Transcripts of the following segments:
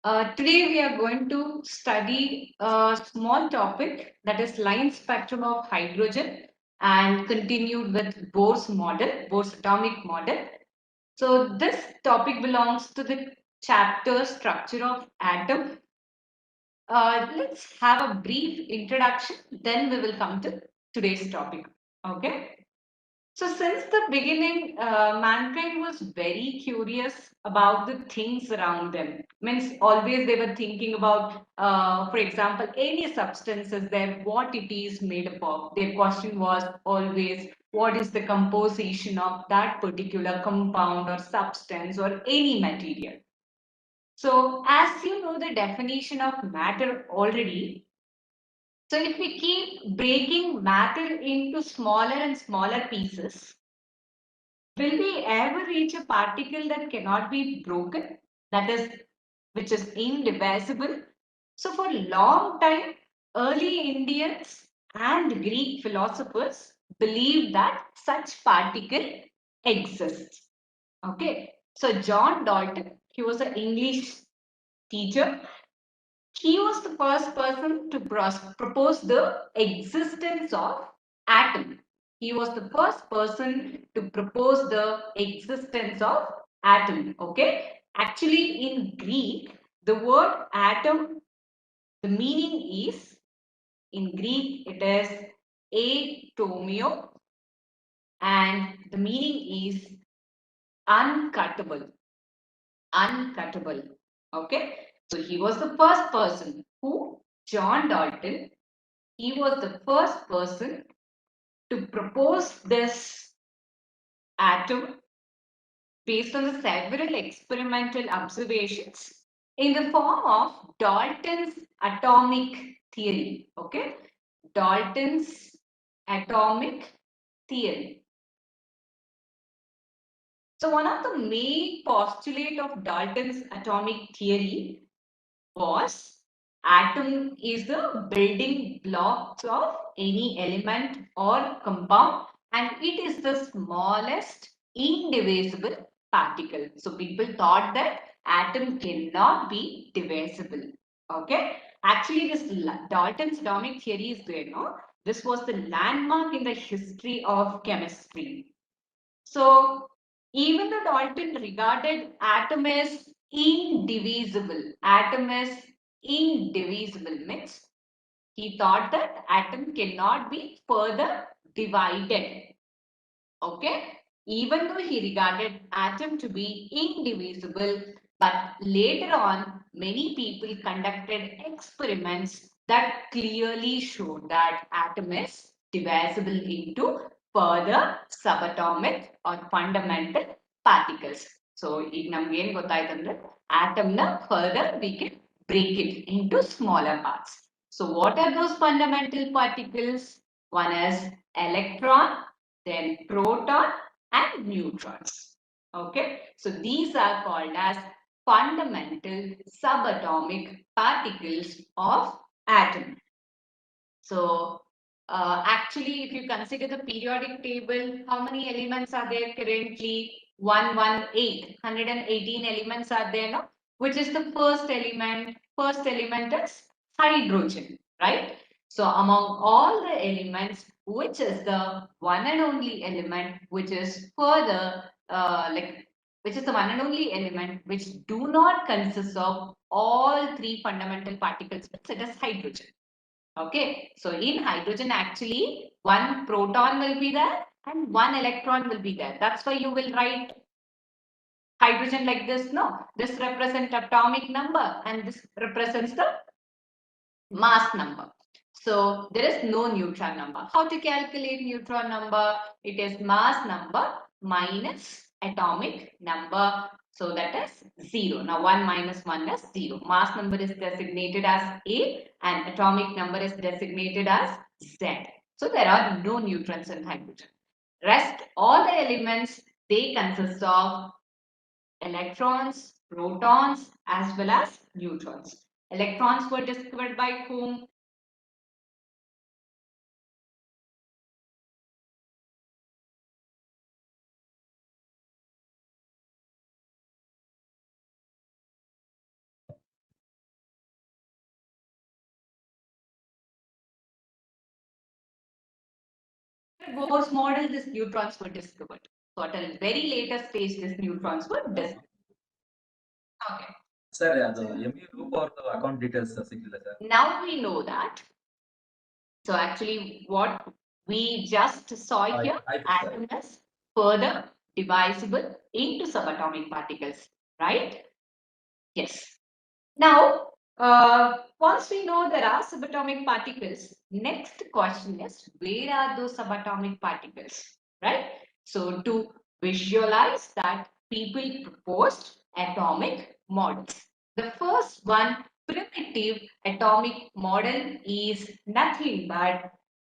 Today we are going to study a small topic that is line spectrum of hydrogen and continued with Bohr's model, Bohr's atomic model. So this topic belongs to the chapter structure of atom. Let's have a brief introduction, then we will come to today's topic. Okay. So since the beginning, mankind was very curious about the things around them. Means always they were thinking about, for example, any substances there, what it is made up of. Their question was always, what is the composition of that particular compound or substance or any material? So as you know the definition of matter already, so if we keep breaking matter into smaller and smaller pieces, will we ever reach a particle that cannot be broken? That is, which is indivisible. So for a long time, early Indians and Greek philosophers believed that such particle exists. Okay. So John Dalton, he was an English teacher. He was the first person to propose the existence of atom. He was the first person to propose the existence of atom. Okay. Actually, in Greek, the word atom, the meaning is, in Greek, it is atomio, and the meaning is uncuttable. Uncuttable. Okay. So he was the first person who, John Dalton, he was the first person to propose this atom based on the several experimental observations in the form of Dalton's atomic theory. Okay, Dalton's atomic theory. So one of the main postulate of Dalton's atomic theory was atom is the building blocks of any element or compound, and it is the smallest indivisible particle. So people thought that atom cannot be divisible. Okay. Actually, this Dalton's atomic theory is there. No? This was the landmark in the history of chemistry. So even though Dalton regarded atom as indivisible means he thought that atom cannot be further divided. Okay. Even though he regarded atom to be indivisible, but later on many people conducted experiments that clearly showed that atom is divisible into further subatomic or fundamental particles. So ಈಗ ನಮ್ಗೆ ಏನು ಗೊತ್ತಾಯ್ತಂದ್ರೆ atom na further we can break it into smaller parts. So what are those fundamental particles? One is electron, then proton and neutrons. Okay, so these are called as fundamental subatomic particles of atom. So actually, if you consider the periodic table, how many elements are there currently? 118 elements are there now. Which is the first element? First element is hydrogen, right? So among all the elements, which is the one and only element which is further which is the one and only element which do not consist of all three fundamental particles, it is hydrogen. Okay, so in hydrogen actually one proton will be there and one electron will be there. That's why you will write hydrogen like this. No, this represents atomic number and this represents the mass number. So there is no neutron number. How to calculate neutron number? It is mass number minus atomic number. So that is 0. Now 1 minus 1 is 0. Mass number is designated as A and atomic number is designated as Z. So there are no neutrons in hydrogen. Rest all the elements, they consist of electrons, protons as well as neutrons. Electrons were discovered by whom? Bohr's model, these neutrons were discovered. So at a very later stage, these neutrons were discovered. Okay. Sir, ಅದು MU ಅವ್ರದ್ದು account details ಸಿಕ್ಕಿಲ್ಲ sir. Now we know that. So actually, what we just saw here, atom is further divisible into subatomic particles, right? Yes. Now, once we know there are subatomic particles, next question is where are those subatomic particles, right? So to visualize that, people proposed atomic models. The first one, primitive atomic model, is nothing but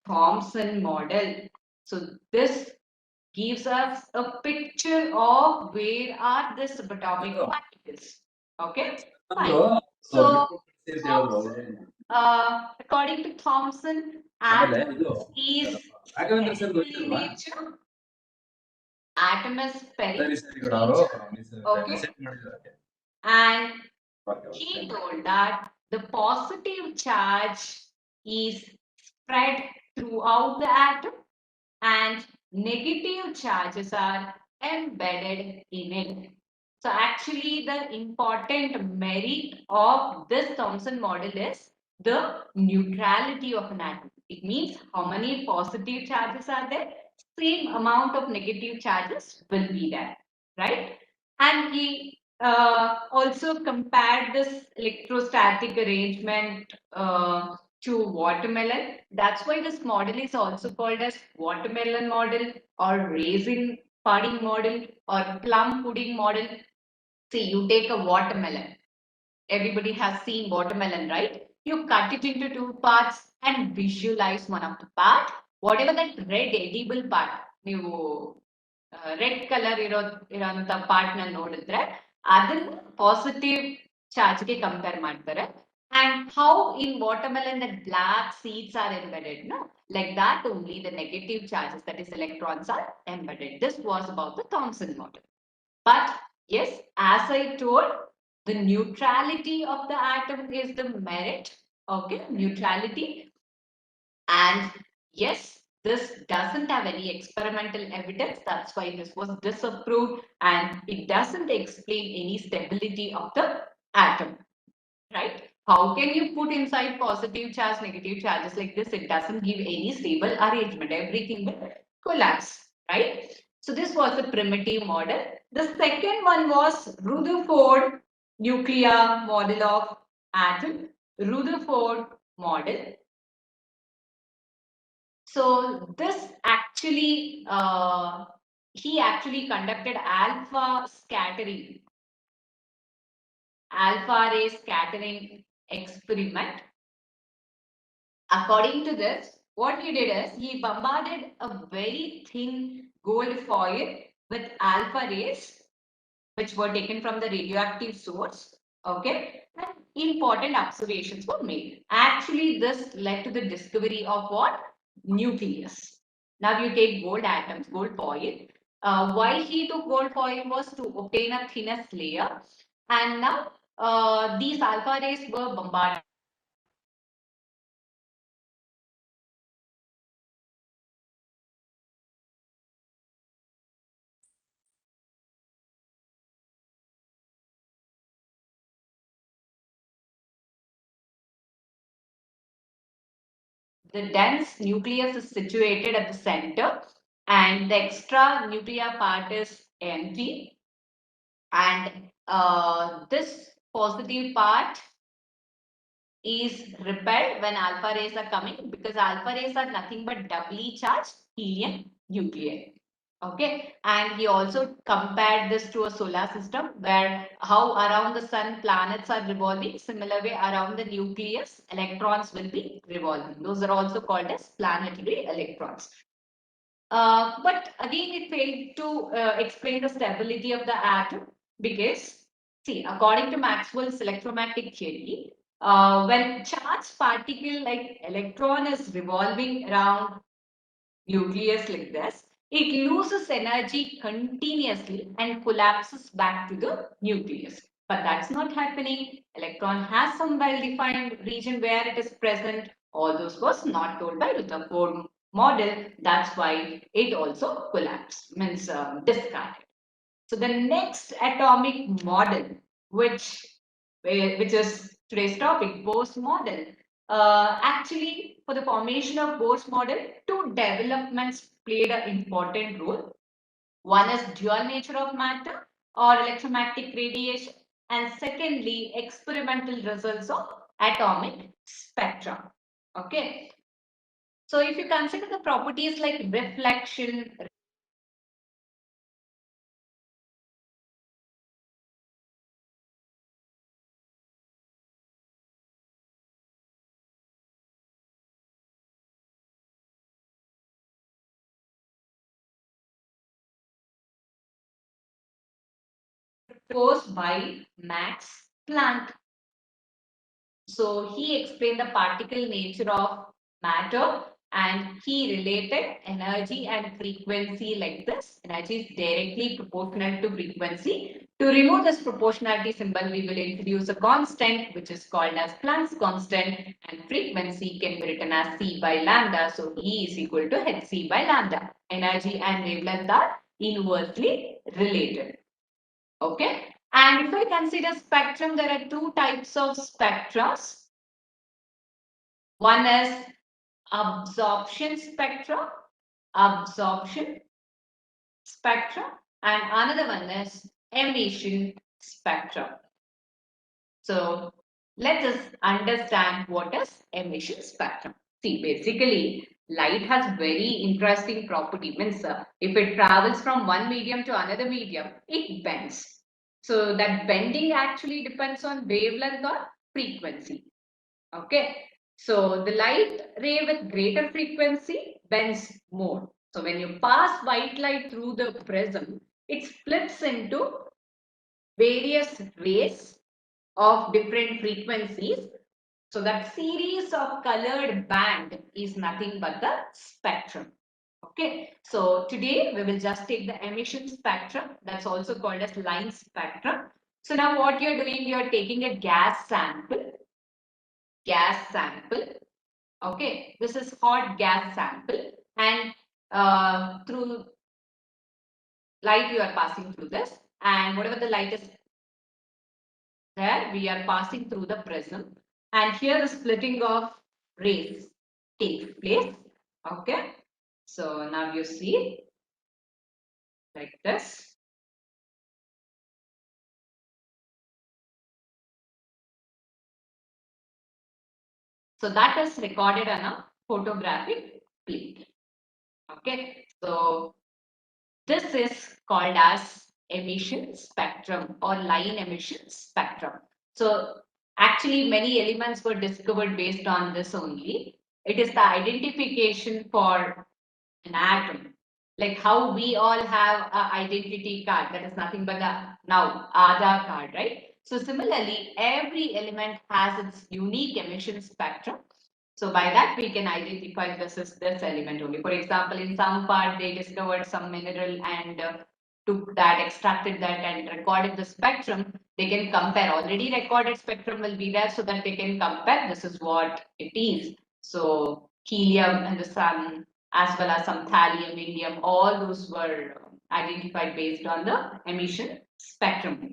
Thomson model. So this gives us a picture of where are the subatomic particles. Okay, fine. So, according to Thomson, atom is spherical in nature. Atom is spherical in nature. Okay. And he told that the positive charge is spread throughout the atom and negative charges are embedded in it. So actually the important merit of this Thomson model is the neutrality of an atom. It means how many positive charges are there, same amount of negative charges will be there, right? And he also compared this electrostatic arrangement to watermelon. That's why this model is also called as watermelon model or raisin pudding model or plum pudding model. See, you take a watermelon. Everybody has seen watermelon, right? You cut it into two parts and visualize one of the part. Whatever that red edible part, ನೀವು red colour ಇರೋಂಥ part ನ ನೋಡಿದ್ರೆ ಅದನ್ನ positive ಚಾರ್ಜ್ಗೆ compare ಮಾಡ್ತಾರೆ. And how in watermelon that black seeds are embedded, no? Like that only the negative charges, that is electrons, are embedded. This was about the Thomson model. But yes, as I told, the neutrality of the atom is the merit. Okay, neutrality. And yes, this doesn't have any experimental evidence. That's why this was disapproved, and it doesn't explain any stability of the atom, right? How can you put inside positive charge, negative charges like this? It doesn't give any stable arrangement. Everything will collapse, right? So this was the primitive model. The second one was Rutherford nuclear model of atom. Rutherford model. So this actually, he actually conducted alpha ray scattering experiment. According to this, what he did is he bombarded a very thin gold foil with alpha rays, which were taken from the radioactive source. Okay, and important observations were made. Actually, this led to the discovery of what? Nucleus. Now you take gold atoms, gold foil. Why he took gold foil was to obtain a thinnest layer, and now these alpha rays were bombarded. The dense nucleus is situated at the center, and the extra nuclear part is empty. And this positive part is repelled when alpha rays are coming, because alpha rays are nothing but doubly charged helium nuclei. Okay, and he also compared this to a solar system where how around the sun planets are revolving. Similar way around the nucleus electrons will be revolving. Those are also called as planetary electrons. But again, it failed to explain the stability of the atom because, see, according to Maxwell's electromagnetic theory, when charged particle like electron is revolving around nucleus like this, it loses energy continuously and collapses back to the nucleus. But that's not happening. Electron has some well-defined region where it is present. All those was not told by Rutherford model. That's why it also collapsed, means discarded. So the next atomic model, which which is today's topic, Bohr's model. Actually, for the formation of Bohr's model, two developments played an important role. One is dual nature of matter or electromagnetic radiation, and secondly, experimental results of atomic spectra. Okay. So if you consider the properties like reflection, proposed by Max Planck. So he explained the particle nature of matter and he related energy and frequency like this. Energy is directly proportional to frequency. To remove this proportionality symbol, we will introduce a constant which is called as Planck's constant, and frequency can be written as C by lambda. So E is equal to hc by lambda. Energy and wavelength are inversely related. Okay. And if I consider spectrum, there are two types of spectra. One is absorption spectra, absorption spectra, and another one is emission spectra. So let us understand what is emission spectrum. See, basically, light has very interesting property. Means if it travels from one medium to another medium, it bends. So that bending actually depends on wavelength or frequency. Okay. So the light ray with greater frequency bends more. So when you pass white light through the prism, it splits into various rays of different frequencies. So that series of colored band is nothing but the spectrum. Okay, so today we will just take the emission spectrum, that's also called as line spectrum. So now what you're doing, you're taking a gas sample. Okay, this is hot gas sample, and through light you are passing through this, and whatever the light is there, we are passing through the prism, and here the splitting of rays takes place. Okay, so now you see like this. So that is recorded on a photographic plate. Okay, so this is called as emission spectrum or line emission spectrum. So actually many elements were discovered based on this only. It is the identification for an atom. Like how we all have an identity card, that is nothing but a now Aadhaar card, right? So similarly, every element has its unique emission spectrum. So by that we can identify this is this element only. For example, in some part they discovered some mineral and took that, extracted that and recorded the spectrum. They can compare. Already recorded spectrum will be there so that they can compare. This is what it is. So helium and the sun, as well as some thallium, indium, all those were identified based on the emission spectrum.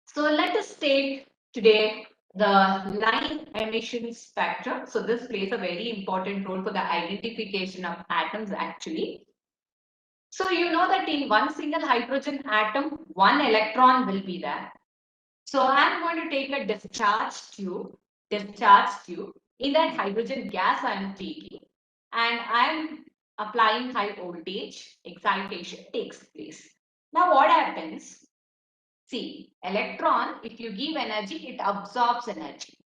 So let us take today the line emission spectrum. So this plays a very important role for the identification of atoms actually. So you know that in one single hydrogen atom, one electron will be there. So I'm going to take a discharge tube. In that hydrogen gas I am taking, and I'm applying high voltage, excitation takes place. Now what happens? See, electron, if you give energy, it absorbs energy,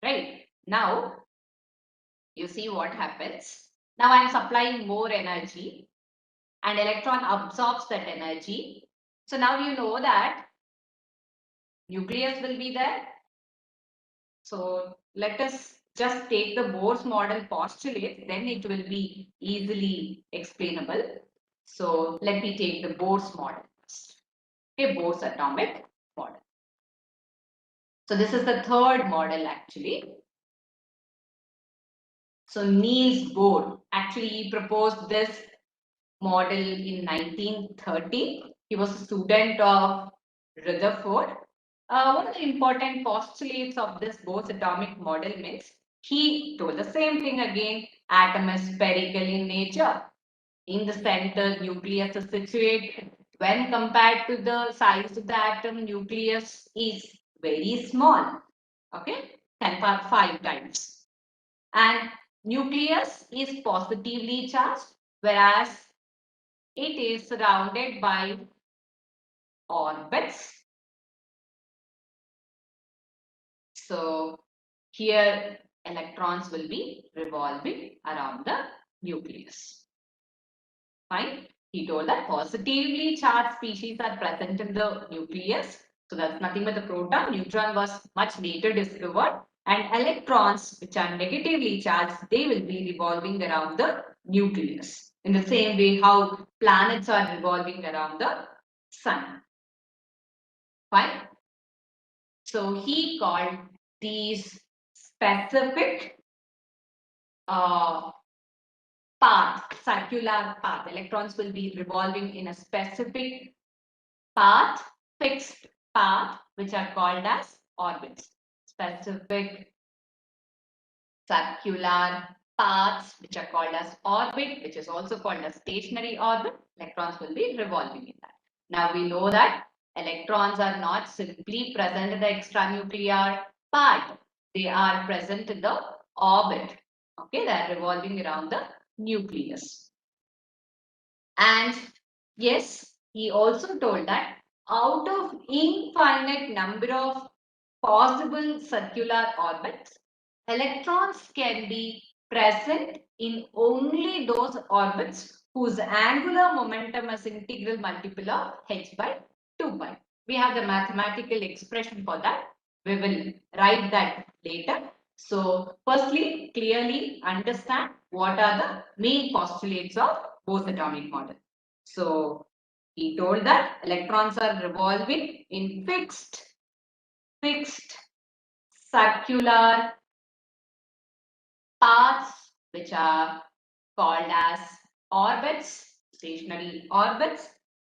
right? Now, you see what happens. Now I'm supplying more energy and electron absorbs that energy. So now you know that nucleus will be there. So let us just take the Bohr's model postulate, then it will be easily explainable. So let me take the Bohr's model first. Okay, Bohr's atomic model. So this is the third model actually. So Niels Bohr actually proposed this model in 1930. He was a student of Rutherford. One of the important postulates of this Bohr's atomic model means he told the same thing again. Atom is spherical in nature. In the center, nucleus is situated. When compared to the size of the atom, nucleus is very small. Okay, 10 power 5 times. And nucleus is positively charged, whereas it is surrounded by orbits. So here electrons will be revolving around the nucleus. Fine. He told that positively charged species are present in the nucleus. So that's nothing but the proton. Neutron was much later discovered. And electrons, which are negatively charged, they will be revolving around the nucleus. In the same way how planets are revolving around the sun. Fine. So he called these specific path, circular path. Electrons will be revolving in a specific path, fixed path, which are called as orbits. Specific circular paths, which are called as orbit, which is also called as stationary orbit. Electrons will be revolving in that. Now we know that electrons are not simply present in the extranuclear part. They are present in the orbit. Okay, they are revolving around the nucleus. And yes, he also told that out of infinite number of possible circular orbits, electrons can be present in only those orbits whose angular momentum is integral multiple of h by 2 pi. We have the mathematical expression for that. We will write that later. So firstly, clearly understand what are the main postulates of Bohr's atomic model. So he told that electrons are revolving in fixed circular paths, which are called as orbits, stationary orbits.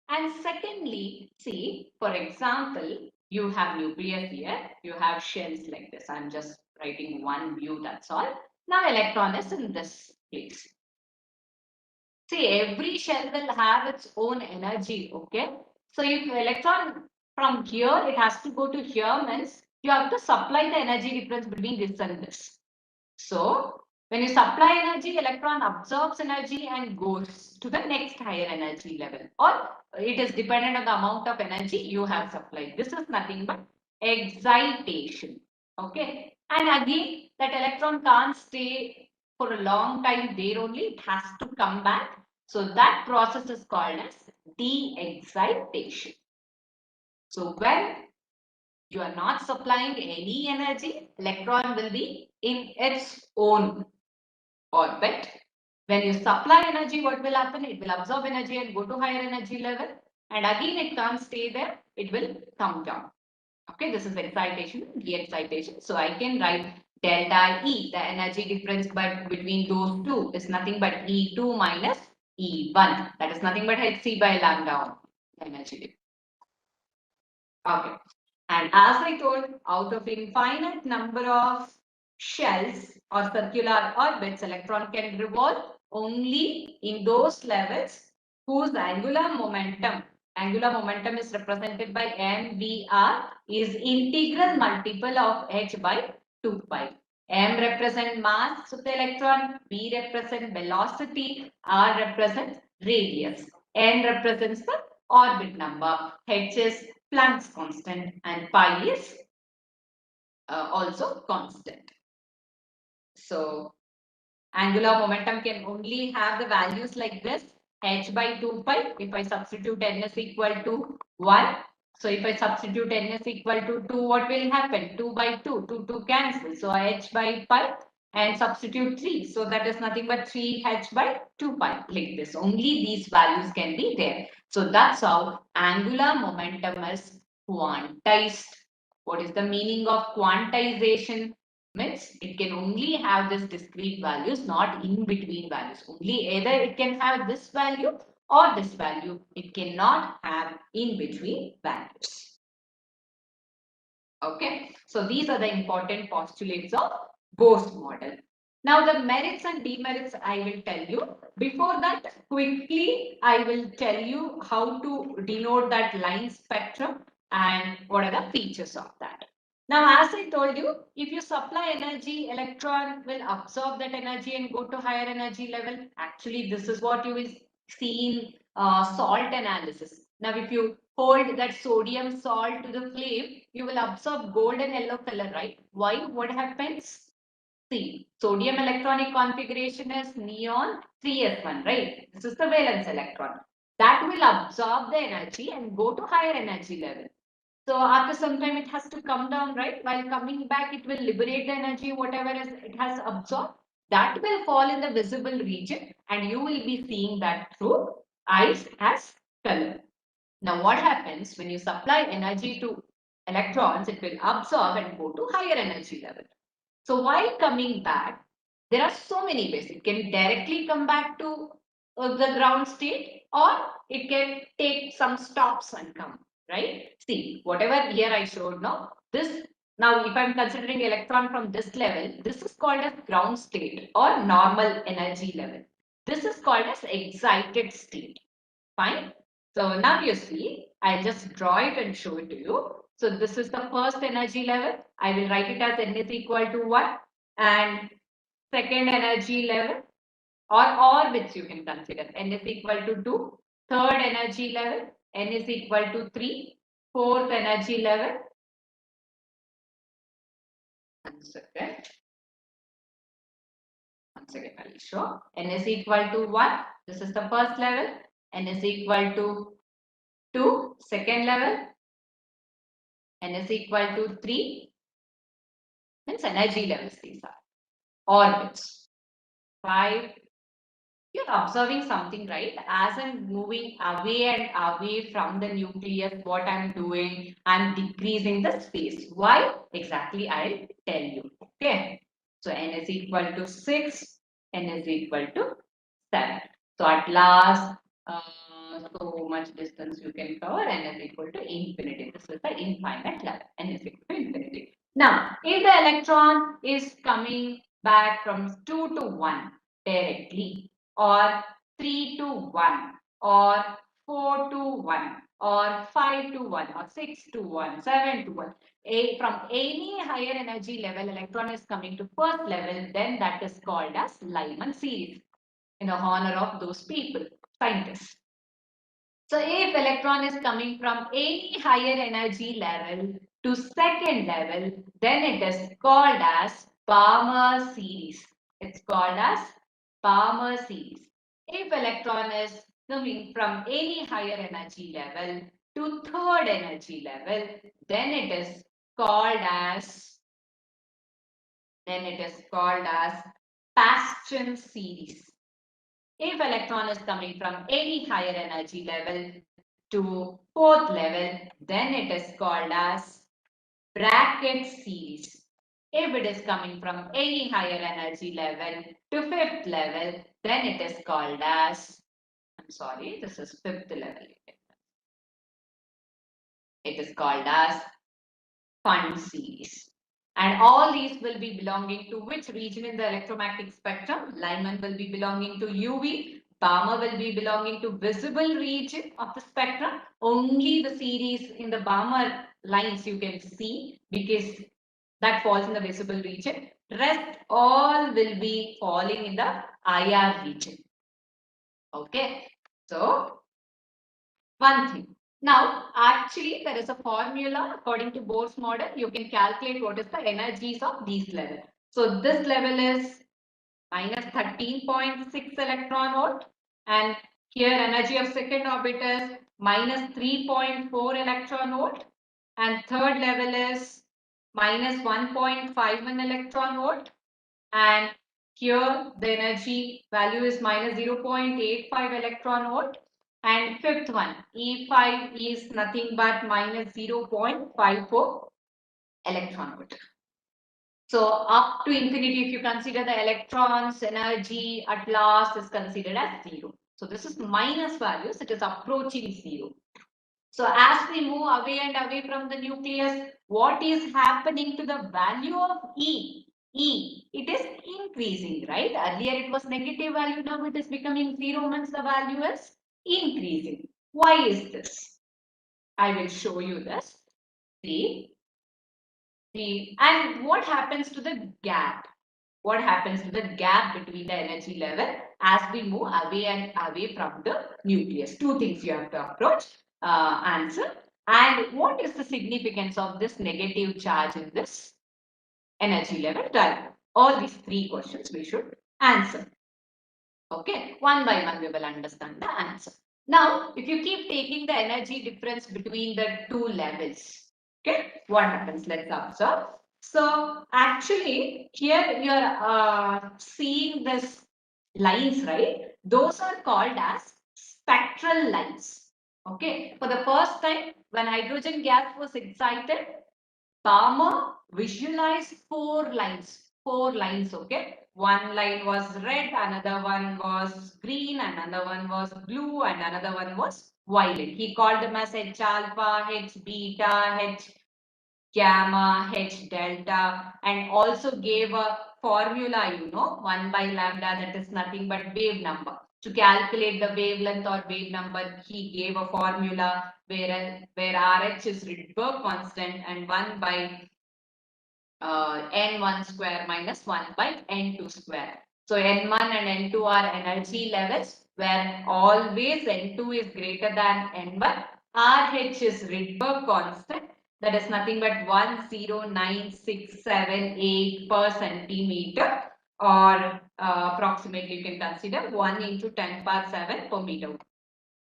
And secondly, see, for example, you have nucleus here, you have shells like this. I'm just writing one view, that's all. Now electron is in this place. See, every shell will have its own energy, okay? So if electron from here, it has to go to here means you have to supply the energy difference between this and this. So when you supply energy, electron absorbs energy and goes to the next higher energy level, or it is dependent on the amount of energy you have supplied. This is nothing but excitation. Okay. And again, that electron can't stay for a long time there only. It has to come back. So that process is called as de-excitation. So when you are not supplying any energy, electron will be in its own orbit. When you supply energy, what will happen? It will absorb energy and go to higher energy level. And again, it can't stay there. It will come down. Okay, this is excitation, de-excitation. So I can write delta E, the energy difference between those two is nothing but E2 minus E1. That is nothing but hc by lambda energy. Okay. And as I told, out of infinite number of shells or circular orbits, electron can revolve only in those levels whose angular momentum is represented by mvr, is integral multiple of h by 2 pi. M represent mass of the electron, v represent velocity, r represents radius, n represents the orbit number, h is Planck's constant, and pi is also constant. So angular momentum can only have the values like this, h by 2 pi. If I substitute n is equal to 1. So if I substitute n is equal to 2, what will happen? 2 by 2, 2 cancel. So h by pi and substitute 3. So that is nothing but 3h by 2 pi, like this. Only these values can be there. So that's how angular momentum is quantized. What is the meaning of quantization? Means it can only have this discrete values, not in between values. Only either it can have this value or this value. It cannot have in between values. Okay, so these are the important postulates of Bohr's model. Now the merits and demerits I will tell you. Before that, quickly I will tell you how to denote that line spectrum and what are the features of that. Now, as I told you, if you supply energy, electron will absorb that energy and go to higher energy level. Actually, this is what you will see in salt analysis. Now, if you hold that sodium salt to the flame, you will absorb gold and yellow color, right? Why? What happens? See, sodium electronic configuration is neon 3s1, right? This is the valence electron. That will absorb the energy and go to higher energy level. So after some time it has to come down, right? While coming back, it will liberate the energy, whatever is it has absorbed. That will fall in the visible region and you will be seeing that through eyes as color. Now what happens when you supply energy to electrons, it will absorb and go to higher energy level. So while coming back, there are so many ways. It can directly come back to the ground state or it can take some stops and come, right? See, whatever here I showed now, this now if I'm considering electron from this level, this is called as ground state or normal energy level. This is called as excited state. Fine. So now you see, I'll just draw it and show it to you. So this is the first energy level. I will write it as n is equal to 1 and second energy level or orbits you can consider n is equal to 2. Third energy level n is equal to 3. Fourth energy level. One second. Once again, I'll show n is equal to 1. This is the first level. N is equal to 2. Second level. N is equal to 3. Means energy levels these are. Orbits. 5. You're observing something, right? As I'm moving away and away from the nucleus, what I'm doing, I'm decreasing the space. Why? Exactly, I'll tell you. Okay. So n is equal to 6, n is equal to 7. So at last, so much distance you can cover, n is equal to infinity. This is the infinite level, n is equal to infinity. Now, if the electron is coming back from 2 to 1 directly, or 3 to 1, or 4 to 1, or 5 to 1, or 6 to 1, 7 to 1, from any higher energy level, electron is coming to first level, then that is called as Lyman series in honor of those people, scientists. So if electron is coming from any higher energy level to second level, then it is called as Balmer series. It's called as Balmer series. If electron is coming from any higher energy level to third energy level, then it is called as Paschen series. If electron is coming from any higher energy level to fourth level, then it is called as bracket series. If it is coming from any higher energy level to fifth level, then it is called as, I'm sorry, this is fifth level. It is called as fund series. And all these will be belonging to which region in the electromagnetic spectrum? Lyman will be belonging to UV. Balmer will be belonging to visible region of the spectrum. Only the series in the Balmer lines you can see because that falls in the visible region. Rest all will be falling in the IR region. Okay. So one thing. Now, actually, there is a formula according to Bohr's model. You can calculate what is the energies of these levels. So this level is minus 13.6 electron volt, and here energy of second orbit is minus 3.4 electron volt, and third level is minus 1.51 electron volt, and here the energy value is minus 0.85 electron volt, and fifth one E5 is nothing but minus 0.54 electron volt. So up to infinity, if you consider the electrons energy at last is considered as 0. So this is minus values, it is approaching 0. So as we move away and away from the nucleus, what is happening to the value of E? E, it is increasing, right? Earlier it was negative value, now it is becoming 0 means the value is increasing. Why is this? I will show you this. See, and what happens to the gap? What happens to the gap between the energy level as we move away and away from the nucleus? Two things you have to approach, answer. And what is the significance of this negative charge in this energy level diagram? All these three questions we should answer. Okay, one by one we will understand the answer. Now, if you keep taking the energy difference between the two levels, okay, what happens? Let's observe. So, actually, here you are seeing this lines, right? Those are called as spectral lines. Okay, for the first time, when hydrogen gas was excited, Balmer visualized four lines, okay? One line was red, another one was green, another one was blue, and another one was violet. He called them as H alpha, H beta, H gamma, H delta, and also gave a formula, 1 by lambda, that is nothing but wave number. To calculate the wavelength or wave number, he gave a formula where RH is Rydberg constant and 1 by n1 square minus 1 by n2 square. So n1 and n2 are energy levels where always n2 is greater than n1. RH is Rydberg constant, that is nothing but 109,678 per centimeter, or approximately you can consider 1 into 10 power 7 per meter.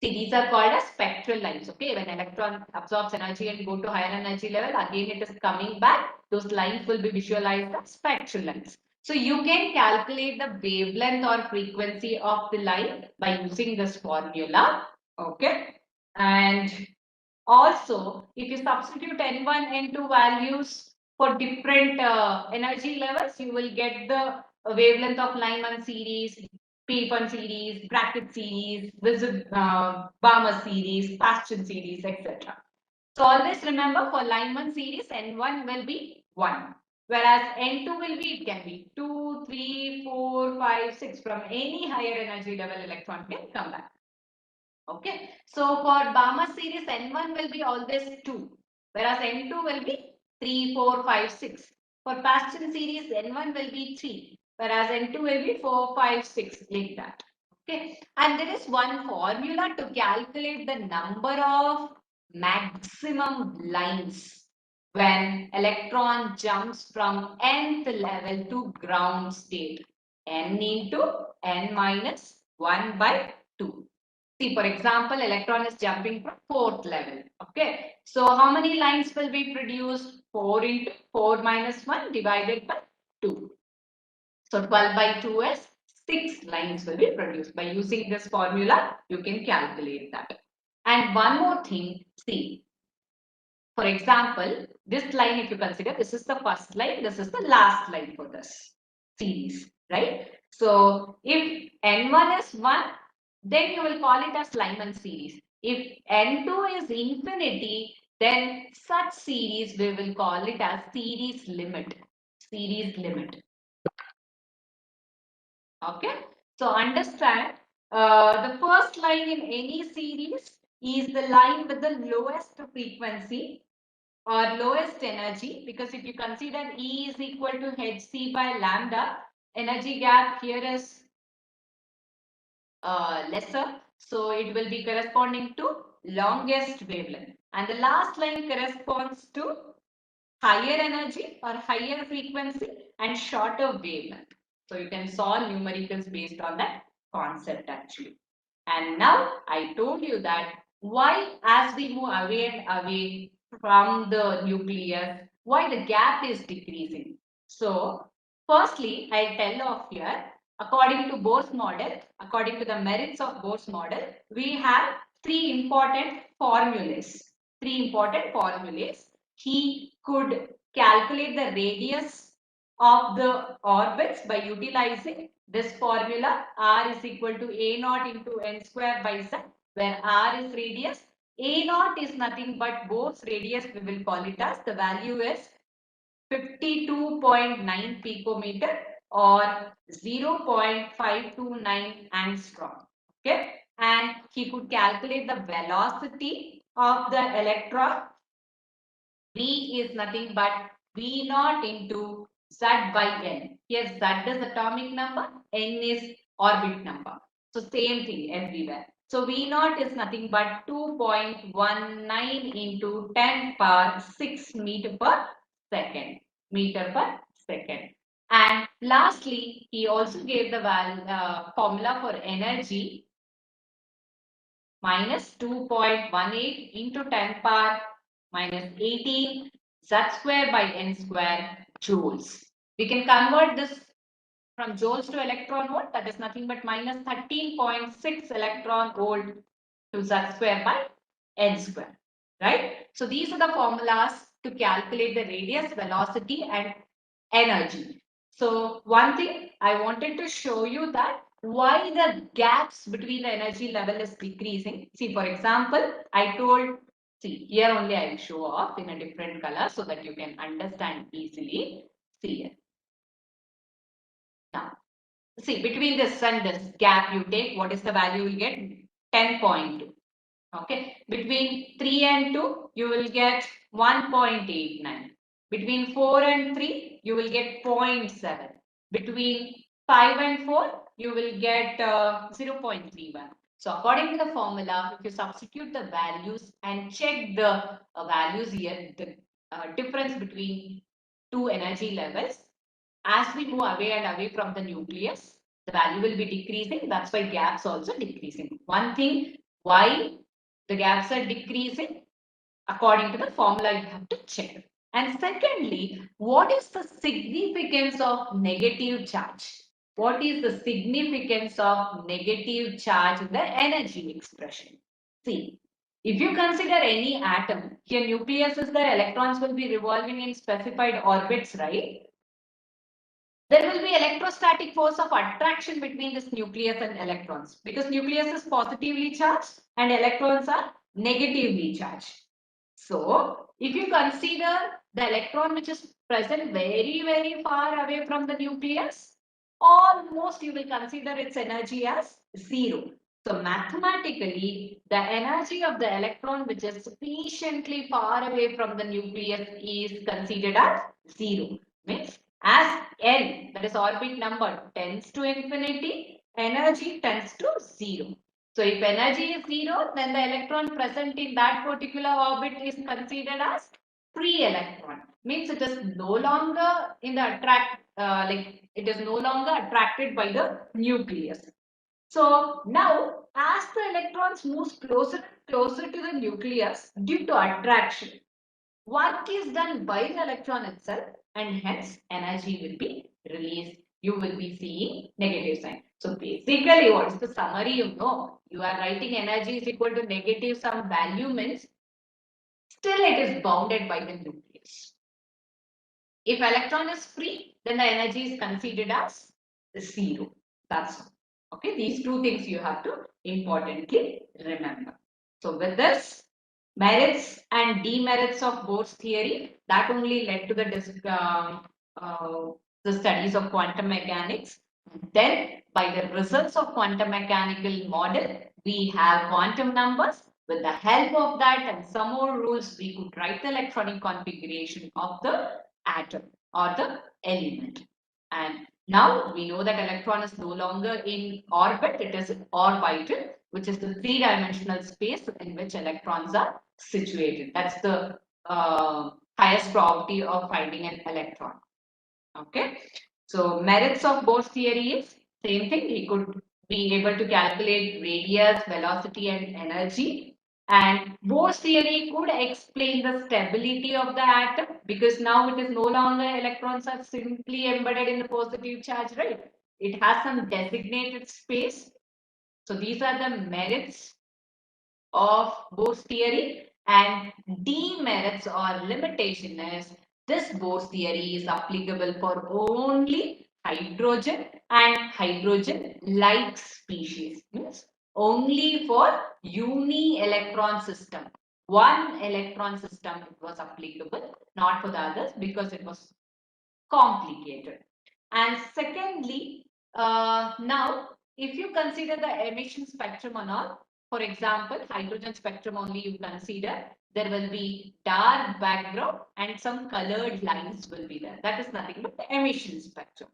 See, these are called as spectral lines. Okay, when electron absorbs energy and go to higher energy level, again it is coming back. Those lines will be visualized as spectral lines. So you can calculate the wavelength or frequency of the line by using this formula. Okay, and also, if you substitute N1, N2 values for different energy levels, you will get the wavelength of Lyman series, P1 series, bracket series, Balmer series, Bastian series, etc. So always remember for Lyman series, N1 will be 1. Whereas N2 will be, it can be 2, 3, 4, 5, 6. From any higher energy level, electron can come back. Okay, so for Balmer series, N1 will be always 2, whereas N2 will be 3, 4, 5, 6. For Paston series, N1 will be 3, whereas N2 will be 4, 5, 6, like that. Okay, and there is one formula to calculate the number of maximum lines when electron jumps from nth level to ground state. N into n minus 1 by 2. See, for example, electron is jumping from fourth level. Okay. So how many lines will be produced? 4 into 4 minus 1 divided by 2. So 12 by 2 is 6 lines will be produced. By using this formula, you can calculate that. And one more thing, see, for example, this line, if you consider, this is the first line, this is the last line for this series, right? So if N1 is 1, then you will call it as Lyman series. If N2 is infinity, then such series we will call it as series limit. Series limit. Okay. So understand the first line in any series is the line with the lowest frequency or lowest energy, because if you consider E is equal to hc by lambda, energy gap here is lesser, so it will be corresponding to longest wavelength, and the last line corresponds to higher energy or higher frequency and shorter wavelength. So you can solve numericals based on that concept actually. And now I told you that why, as we move away and away from the nucleus, why the gap is decreasing. So firstly, I'll tell off here, according to Bohr's model, according to the merits of Bohr's model, we have three important formulas. Three important formulas. He could calculate the radius of the orbits by utilizing this formula. R is equal to A naught into n square by z, where R is radius. A naught is nothing but Bohr's radius, we will call it as. The value is 52.9 picometer or 0.529 angstrom. Okay, and he could calculate the velocity of the electron. V is nothing but V naught into Z by N. Here Z is atomic number, N is orbit number. So same thing everywhere. So V naught is nothing but 2.19 into 10 power 6 meter per second. Meter per second. And lastly, he also gave the formula for energy minus 2.18 into 10 power minus 18 z square by n square joules. We can convert this from joules to electron volt, that is nothing but minus 13.6 electron volt to z square by n square, right? So these are the formulas to calculate the radius, velocity and energy. So one thing I wanted to show you that why the gaps between the energy level is decreasing. See, for example, I told, see, here only I will show off in a different color so that you can understand easily. See here. Now, see, between this and this gap you take, what is the value you will get? 10.2. Okay, between 3 and 2, you will get 1.89. Between 4 and 3, you will get 0.7. Between 5 and 4, you will get 0.31. So according to the formula, if you substitute the values and check the values here, the difference between two energy levels, as we move away and away from the nucleus, the value will be decreasing. That's why gaps also decreasing. One thing, why the gaps are decreasing, according to the formula you have to check. And secondly, what is the significance of negative charge? What is the significance of negative charge in the energy expression? See, if you consider any atom, here nucleus is there, electrons will be revolving in specified orbits, right? There will be electrostatic force of attraction between this nucleus and electrons, because nucleus is positively charged and electrons are negatively charged. So if you consider the electron which is present very, very far away from the nucleus, almost you will consider its energy as zero. So mathematically, the energy of the electron which is sufficiently far away from the nucleus is considered as zero. Means as n, that is orbit number, tends to infinity, energy tends to zero. So if energy is zero, then the electron present in that particular orbit is considered as free electron. Means it is no longer in the like it is no longer attracted by the nucleus. So now, as the electrons moves closer to the nucleus due to attraction, work is done by the electron itself and hence energy will be released. You will be seeing negative sign. So basically what is the summary? You are writing energy is equal to negative some value, means still it is bounded by the nucleus. If electron is free, then the energy is considered as zero. That's all. Okay, these two things you have to importantly remember. So with this, merits and demerits of Bohr's theory, that only led to the studies of quantum mechanics. Then by the results of quantum mechanical model, we have quantum numbers. With the help of that and some more rules, we could write the electronic configuration of the atom or the element. And now we know that electron is no longer in orbit, it is orbital, which is the three-dimensional space in which electrons are situated. That's the highest probability of finding an electron. Okay. So merits of Bohr's theory is same thing. He could be able to calculate radius, velocity, and energy. And Bohr's theory could explain the stability of the atom, because now it is no longer electrons are simply embedded in the positive charge, right? It has some designated space. So these are the merits of Bohr's theory, and demerits or limitation is This Bohr's theory is applicable for only hydrogen and hydrogen-like species. Means only for uni-electron system. One electron system it was applicable, not for the others because it was complicated. And secondly, now if you consider the emission spectrum and all, for example, hydrogen spectrum only you consider, there will be dark background and some colored lines will be there. That is nothing but the emission spectrum.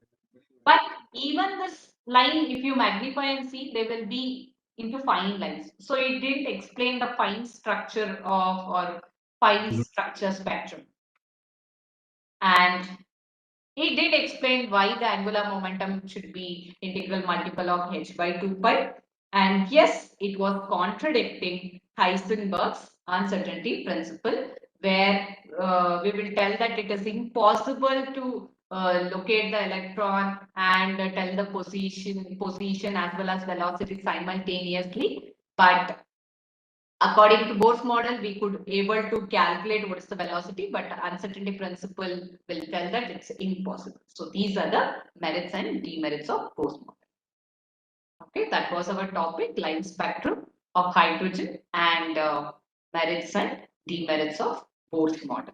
But even this line, if you magnify and see, they will be into fine lines. So it didn't explain the fine structure of or fine structure spectrum. And he did explain why the angular momentum should be integral multiple of h by 2 pi. And yes, it was contradicting Heisenberg's uncertainty principle, where we will tell that it is impossible to locate the electron and tell the position as well as velocity simultaneously. But according to Bohr's model, we could able to calculate what is the velocity, but uncertainty principle will tell that it's impossible. So these are the merits and demerits of Bohr's model. Okay, that was our topic, line spectrum of hydrogen and merits and demerits of Bohr's model.